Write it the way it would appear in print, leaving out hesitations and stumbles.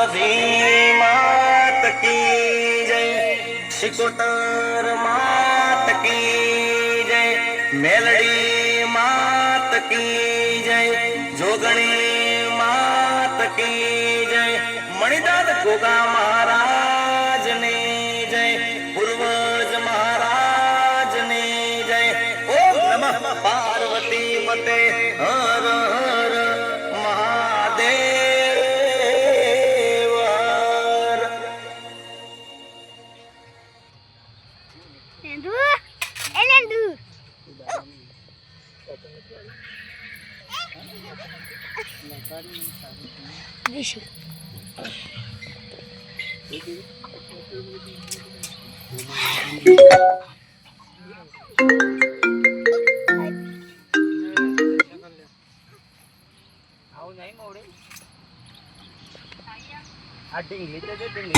सभी मात की जय, शिकोतर मात की जय, मेलडी मात की जय, जोगणी मात की जय, मणिदास गोगा महाराज ने जय, पूर्वज महाराज ने जय। ओम नमः पार्वती पते हर हर महादेव हर। આ ઢીંગલી તો ઢીંગલી